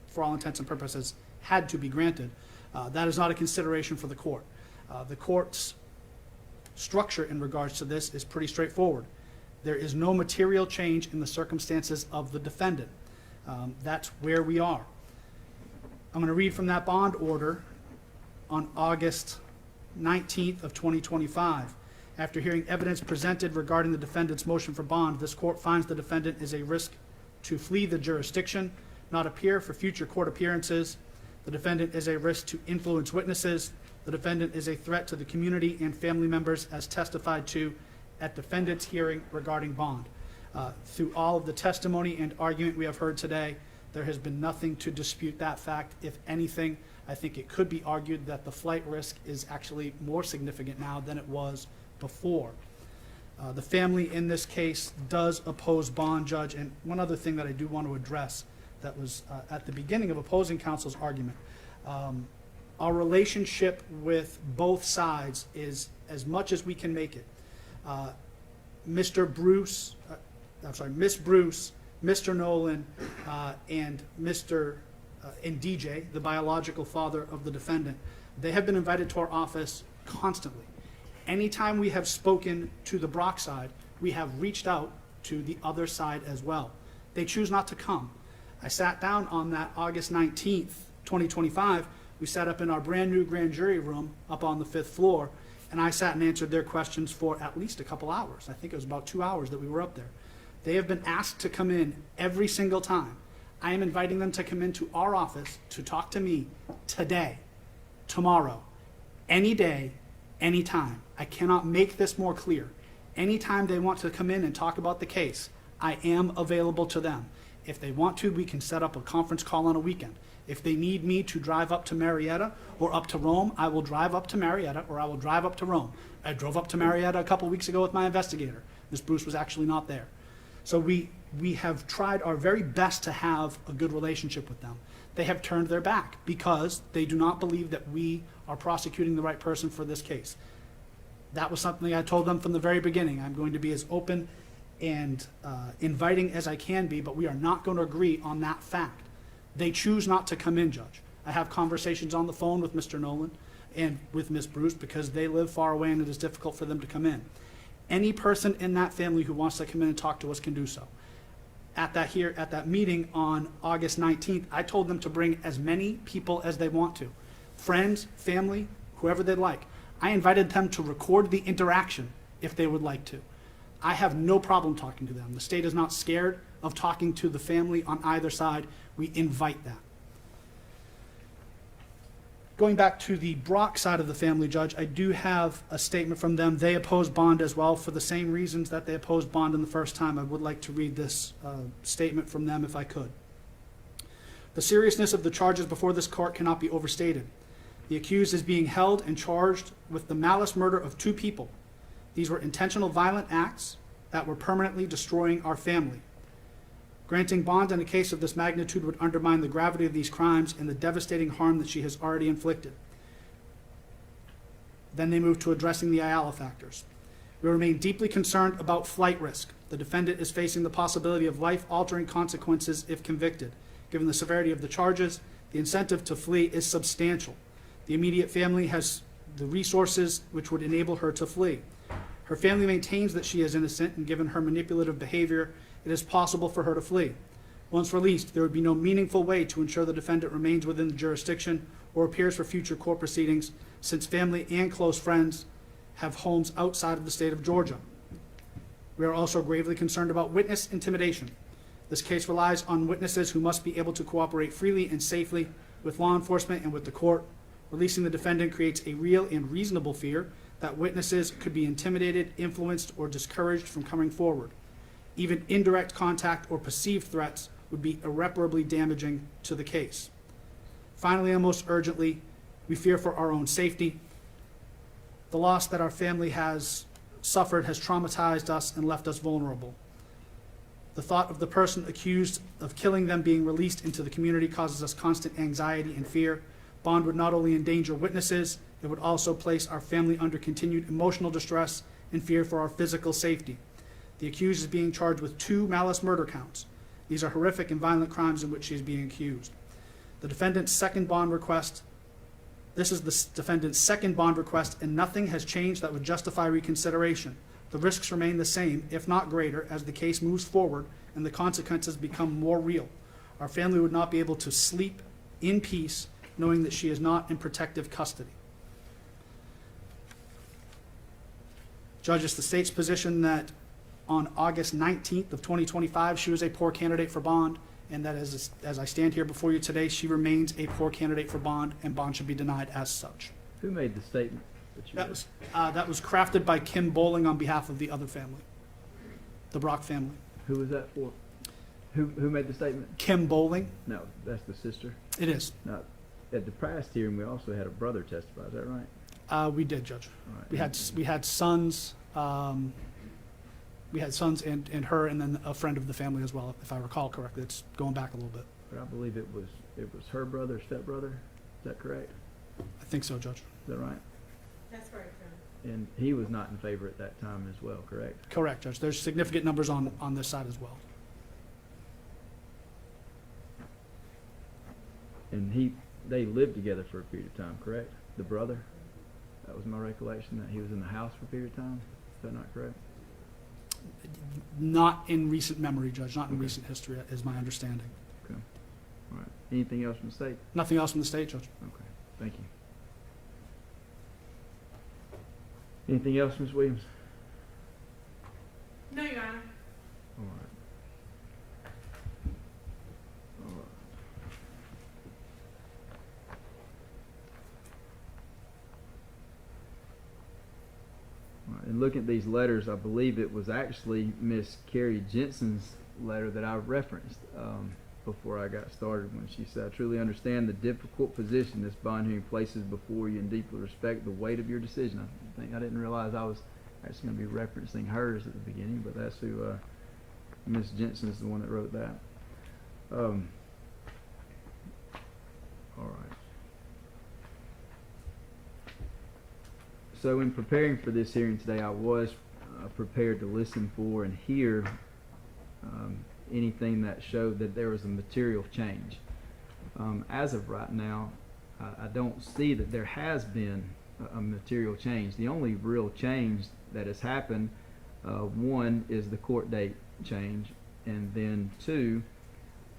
[SPEAKER 5] for all intents and purposes had to be granted. That is not a consideration for the court. The court's structure in regards to this is pretty straightforward. There is no material change in the circumstances of the defendant. That's where we are. I'm going to read from that bond order on August 19th of 2025. After hearing evidence presented regarding the defendant's motion for bond, this court finds the defendant is a risk to flee the jurisdiction, not appear for future court appearances. The defendant is a risk to influence witnesses. The defendant is a threat to the community and family members as testified to at defendant's hearing regarding bond. Through all of the testimony and argument we have heard today, there has been nothing to dispute that fact. If anything, I think it could be argued that the flight risk is actually more significant now than it was before. The family in this case does oppose bond, Judge. And one other thing that I do want to address that was at the beginning of opposing counsel's argument. Our relationship with both sides is as much as we can make it. Miss Bruce, Mr. Nolan, and and DJ, the biological father of the defendant, they have been invited to our office constantly. Anytime we have spoken to the Brock side, we have reached out to the other side as well. They choose not to come. I sat down on that August 19th, 2025, We sat up in our brand-new grand jury room up on the 5th floor, and I sat and answered their questions for at least a couple hours. I think it was about 2 hours that we were up there. They have been asked to come in every single time. I am inviting them to come into our office to talk to me today, tomorrow, any day, any time. I cannot make this more clear. Anytime they want to come in and talk about the case, I am available to them. If they want to, we can set up a conference call on a weekend. If they need me to drive up to Marietta or up to Rome, I will drive up to Marietta or I will drive up to Rome. I drove up to Marietta a couple weeks ago with my investigator. Ms. Bruce was actually not there. So we have tried our very best to have a good relationship with them. They have turned their back because they do not believe that we are prosecuting the right person for this case. That was something I told them from the very beginning. I'm going to be as open and inviting as I can be, but we are not going to agree on that fact. They choose not to come in, Judge. I have conversations on the phone with Mr. Nolan and with Ms. Bruce because they live far away and it is difficult for them to come in. Any person in that family who wants to come in and talk to us can do so. At that meeting on August 19th, I told them to bring as many people as they want to. Friends, family, whoever they'd like. I invited them to record the interaction if they would like to. I have no problem talking to them. The state is not scared of talking to the family on either side. We invite that. Going back to the Brock side of the family, Judge, I do have a statement from them. They oppose bond as well for the same reasons that they opposed bond in the first time. I would like to read this statement from them if I could. The seriousness of the charges before this court cannot be overstated. The accused is being held and charged with the malice murder of 2 people. These were intentional violent acts that were permanently destroying our family. Granting bond in a case of this magnitude would undermine the gravity of these crimes and the devastating harm that she has already inflicted. Then they move to addressing the Ayala factors. We remain deeply concerned about flight risk. The defendant is facing the possibility of life-altering consequences if convicted. Given the severity of the charges, the incentive to flee is substantial. The immediate family has the resources which would enable her to flee. Her family maintains that she is innocent, and given her manipulative behavior, it is possible for her to flee. Once released, there would be no meaningful way to ensure the defendant remains within the jurisdiction or appears for future court proceedings, since family and close friends have homes outside of the state of Georgia. We are also gravely concerned about witness intimidation. This case relies on witnesses who must be able to cooperate freely and safely with law enforcement and with the court. Releasing the defendant creates a real and reasonable fear that witnesses could be intimidated, influenced, or discouraged from coming forward. Even indirect contact or perceived threats would be irreparably damaging to the case. Finally, and most urgently, we fear for our own safety. The loss that our family has suffered has traumatized us and left us vulnerable. The thought of the person accused of killing them being released into the community causes us constant anxiety and fear. Bond would not only endanger witnesses, it would also place our family under continued emotional distress and fear for our physical safety. The accused is being charged with 2 malice murder counts. These are horrific and violent crimes in which she is being accused. The defendant's second bond request, this is the defendant's second bond request, and nothing has changed that would justify reconsideration. The risks remain the same, if not greater, as the case moves forward and the consequences become more real. Our family would not be able to sleep in peace knowing that she is not in protective custody. Judge, it's the state's position that on August 19th of 2025, she was a poor candidate for bond, and that as I stand here before you today, she remains a poor candidate for bond, and bond should be denied as such.
[SPEAKER 3] Who made the statement that you
[SPEAKER 5] That was crafted by Kim Bowling on behalf of the other family, the Brock family.
[SPEAKER 3] Who was that for? Who made the statement?
[SPEAKER 5] Kim Bowling.
[SPEAKER 3] No, that's the sister.
[SPEAKER 5] It is.
[SPEAKER 3] Now, at the past hearing, we also had a brother testify. Is that right?
[SPEAKER 5] We did, Judge.
[SPEAKER 3] All right.
[SPEAKER 5] We had sons. We had sons and her, and then a friend of the family as well, if I recall correctly. It's going back a little bit.
[SPEAKER 3] But I believe it was her brother, stepbrother. Is that correct?
[SPEAKER 5] I think so, Judge.
[SPEAKER 3] Is that right?
[SPEAKER 2] That's correct, John.
[SPEAKER 3] And he was not in favor at that time as well, correct?
[SPEAKER 5] Correct, Judge. There's significant numbers on this side as well.
[SPEAKER 3] And they lived together for a period of time, correct? The brother? That was my recollection, that he was in the house for a period of time. Is that not correct?
[SPEAKER 5] Not in recent memory, Judge. Not in recent history, is my understanding.
[SPEAKER 3] Okay. All right. Anything else from the state?
[SPEAKER 5] Nothing else from the state, Judge.
[SPEAKER 3] Okay. Thank you. Anything else, Ms. Williams?
[SPEAKER 2] No, Your Honor.
[SPEAKER 3] All right. All right. All right. And looking at these letters, I believe it was actually Miss Carrie Jensen's letter that I referenced before I got started, when she said, "I truly understand the difficult position this bond hearing places before you and deeply respect the weight of your decision." I didn't realize I was actually going to be referencing hers at the beginning, but that's who Miss Jensen is the one that wrote that. All right. So in preparing for this hearing today, I was prepared to listen for and hear anything that showed that there was a material change. As of right now, I don't see that there has been a material change. The only real change that has happened, one, is the court date change, and then two,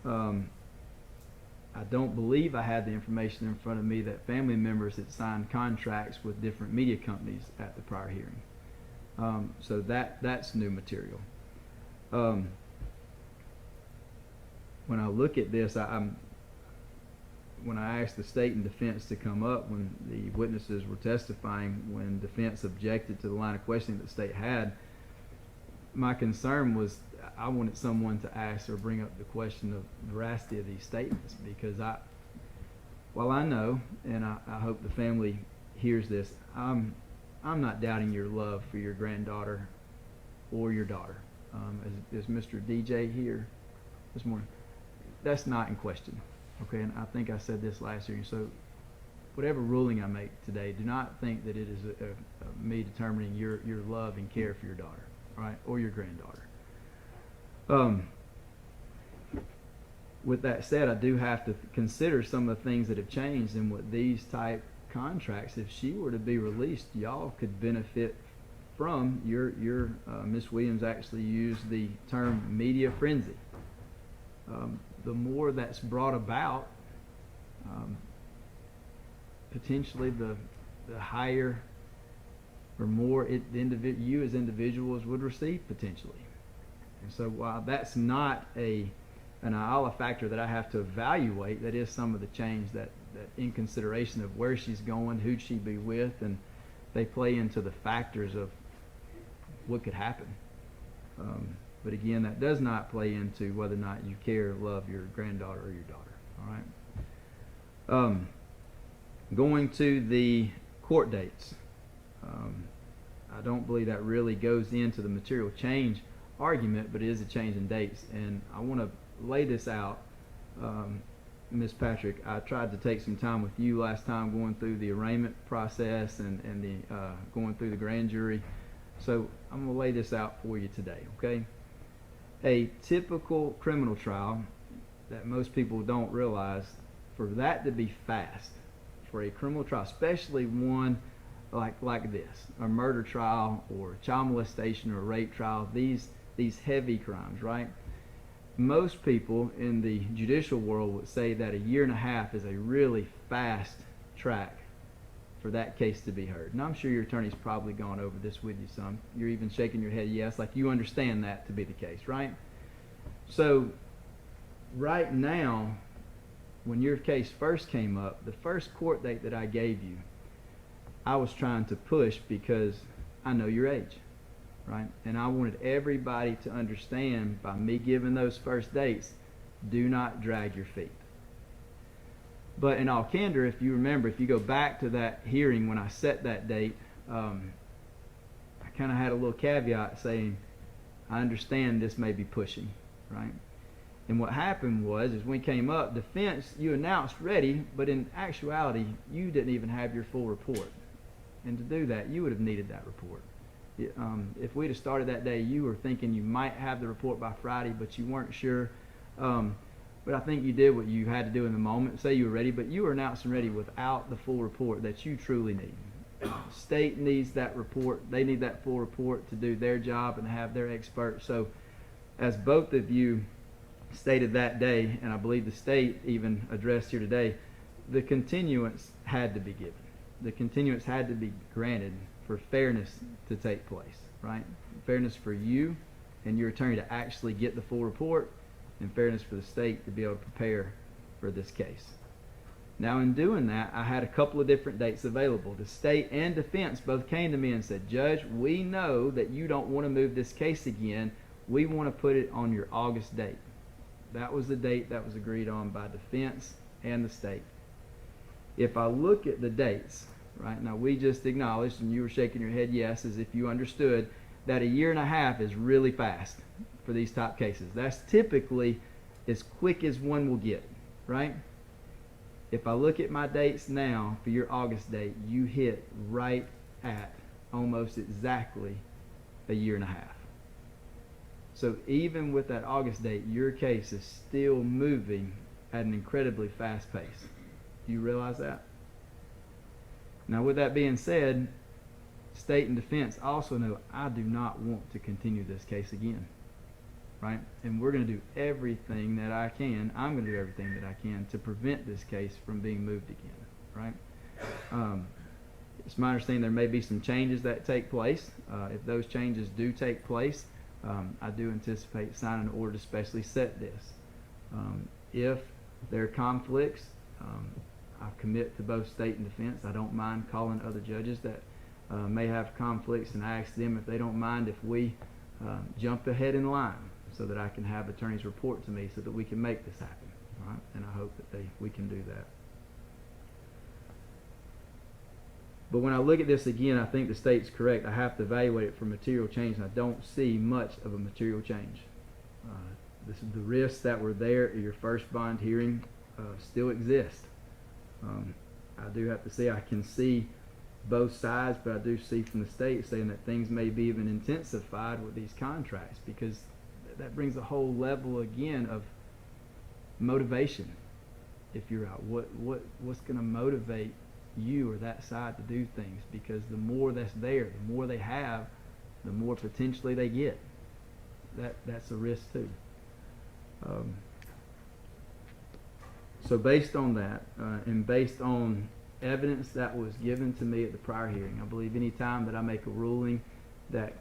[SPEAKER 3] I don't believe I had the information in front of me that family members had signed contracts with different media companies at the prior hearing. So that's new material. When I look at this, when I asked the state and defense to come up, when the witnesses were testifying, when defense objected to the line of questioning that the state had, my concern was I wanted someone to ask or bring up the question of the veracity of these statements, because while I know, and I hope the family hears this, I'm not doubting your love for your granddaughter or your daughter. As Mr. DJ here this morning, that's not in question. Okay, and I think I said this last year. So whatever ruling I make today, do not think that it is me determining your love and care for your daughter, right, or your granddaughter. With that said, I do have to consider some of the things that have changed, and with these type contracts, if she were to be released, y'all could benefit from your Miss Williams actually used the term media frenzy. The more that's brought about, potentially the higher or more you as individuals would receive potentially. And so while that's not an IALA factor that I have to evaluate, that is some of the change that in consideration of where she's going, who'd she be with, and they play into the factors of what could happen. But again, that does not play into whether or not you care or love your granddaughter or your daughter. All right. Going to the court dates, I don't believe that really goes into the material change argument, but it is a change in dates. And I want to lay this out, Ms. Patrick. I tried to take some time with you last time going through the arraignment process and the going through the grand jury. So I'm going to lay this out for you today, okay? A typical criminal trial that most people don't realize, for that to be fast, for a criminal trial, especially one like this, a murder trial or child molestation or rape trial, these heavy crimes, right? Most people in the judicial world would say that 1.5 years is a really fast track for that case to be heard. And I'm sure your attorney's probably gone over this with you some. You're even shaking your head yes, like you understand that to be the case, right? So right now, when your case first came up, the first court date that I gave you, I was trying to push because I know your age, right? And I wanted everybody to understand, by me giving those first dates, do not drag your feet. But in all candor, if you remember, if you go back to that hearing when I set that date, I kind of had a little caveat saying, I understand this may be pushing, right? And what happened was, is when we came up, defense, you announced ready, but in actuality, you didn't even have your full report. And to do that, you would have needed that report. If we'd have started that day, you were thinking you might have the report by Friday, but you weren't sure. But I think you did what you had to do in the moment. Say you were ready, but you were announcing ready without the full report that you truly need. State needs that report. They need that full report to do their job and have their expert. So as both of you stated that day, and I believe the state even addressed here today, the continuance had to be given. The continuance had to be granted for fairness to take place, right? Fairness for you and your attorney to actually get the full report, and fairness for the state to be able to prepare for this case. Now, in doing that, I had a couple of different dates available. The state and defense both came to me and said, Judge, we know that you don't want to move this case again. We want to put it on your August date. That was the date that was agreed on by defense and the state. If I look at the dates, right, now we just acknowledged, and you were shaking your head yes, as if you understood, that a year and a half is really fast for these type cases. That's typically as quick as one will get, right? If I look at my dates now for your August date, you hit right at almost exactly a year and a half. So even with that August date, your case is still moving at an incredibly fast pace. Do you realize that? Now, with that being said, state and defense also know I do not want to continue this case again, right? And we're going to do everything that I can. I'm going to do everything that I can to prevent this case from being moved again, right? It's my understanding there may be some changes that take place. If those changes do take place, I do anticipate signing an order to specially set this. If there are conflicts, I commit to both state and defense. I don't mind calling other judges that may have conflicts and ask them if they don't mind if we jump ahead in line so that I can have attorneys report to me so that we can make this happen. All right? And I hope that we can do that. But when I look at this again, I think the state's correct. I have to evaluate it for material change, and I don't see much of a material change. The risks that were there at your first bond hearing still exist. I do have to say I can see both sides, but I do see from the state saying that things may be even intensified with these contracts, because that brings a whole level again of motivation. If you're out, what's going to motivate you or that side to do things? Because the more that's there, the more they have, the more potentially they get. That's a risk too. So based on that, and based on evidence that was given to me at the prior hearing, I believe any time that I make a ruling that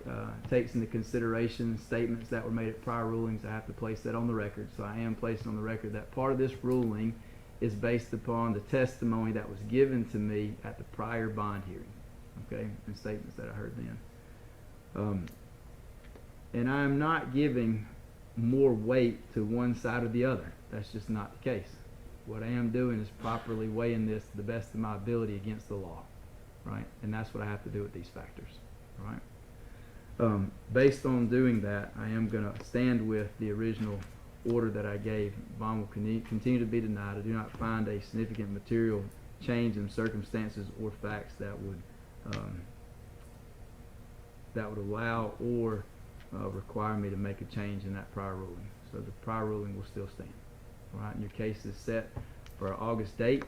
[SPEAKER 3] takes into consideration statements that were made at prior rulings, I have to place that on the record. So I am placing on the record that part of this ruling is based upon the testimony that was given to me at the prior bond hearing, okay, and statements that I heard then. And I am not giving more weight to one side or the other. That's just not the case. What I am doing is properly weighing this to the best of my ability against the law, right? And that's what I have to do with these factors, right? Based on doing that, I am going to stand with the original order that I gave. Bond will continue to be denied. I do not find a significant material change in circumstances or facts that would allow or require me to make a change in that prior ruling. So the prior ruling will still stand. All right, and your case is set for our August date.